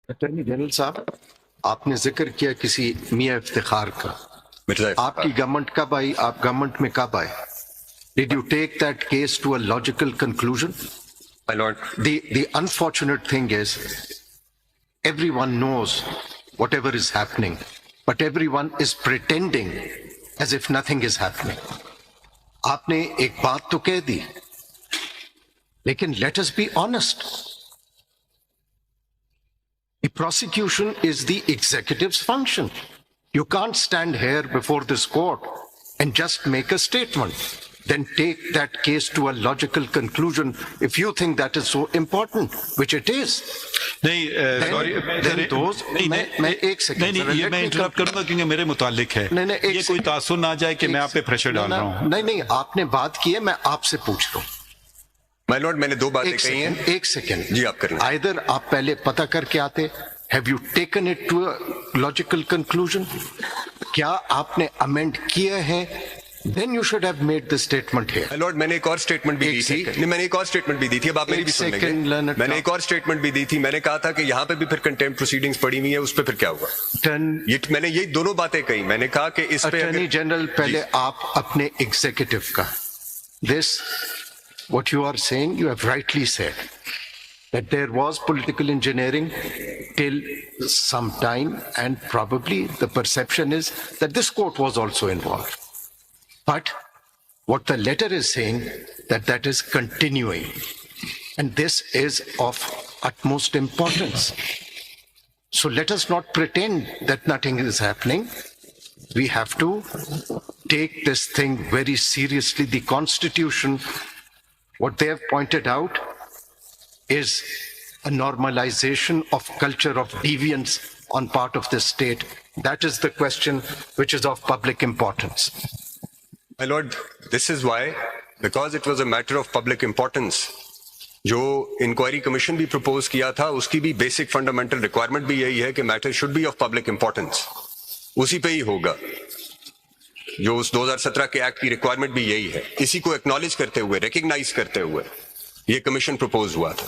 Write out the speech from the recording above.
Attorney general साहब, आपने जिक्र किया किसी मियां इफ्तिखार का। आपकी गवर्नमेंट कब आई? आप गवर्नमेंट में कब आए? Did you take that case to a logical conclusion? My lord, The unfortunate thing is, everyone knows whatever is happening, but everyone is pretending as if nothing is happening. आपने एक बात तो कह दी, लेकिन let us be honest. The prosecution is the executive's function. You can't stand here before this court and just make a statement. Then take that case to a logical conclusion if you think that is so important, which it is. नहीं sorry मैं एक second नहीं ये मैं interrupt करूंगा क्योंकि मेरे मुतालिक है। नहीं, ये कोई तासुर ना जाए कि मैं आप पे प्रेशर डाल रहा हूँ। नहीं, आपने बात की है, मैं आपसे पूछ रहा हूँ। माय लॉर्ड, मैंने दो बातें कही हैं। एक सेकंड जी, आप करें। आइदर आप पहले पता करके आते, have you taken it to a logical conclusion? क्या आपने अमेंड किया है? Then you should have made the statement here. Lord, मैंने एक और स्टेटमेंट भी दी थी। नहीं, मैंने एक और स्टेटमेंट भी दी थी। अब आप मेरी भी सुन लेंगे। मैंने एक और स्टेटमेंट भी दी थी। मैंने कहा था कि यहाँ पे भी फिर कंटेम्प्ट प्रोसीडिंग्स पड़ी हुई है, उस पे फिर क्या हुआ? मैंने ये दोनों बातें कही। मैंने कहा कि इस पे अटॉर्नी जनरल, पहले आप अपने एग्जीक्यूटिव का this what you are saying, you have rightly said that there was political engineering till some time, and probably the perception is that this court was also involved. But what the letter is saying, that is continuing, and this is of utmost importance. So let us not pretend that nothing is happening. We have to take this thing very seriously. The Constitution, what they have pointed out, is a normalization of culture of deviance on part of the state. That is the question which is of public importance. My lord, this is why, because it was a matter of public importance, जो inquiry commission भी propose किया था, उसकी भी basic fundamental requirement भी यही है कि matter should be of public importance. उसी पे ही होगा। जो उस 2017 के एक्ट की रिक्वायरमेंट भी यही है। इसी को एक्नॉलेज करते हुए, रिकग्नाइज करते हुए ये कमीशन प्रपोज हुआ था।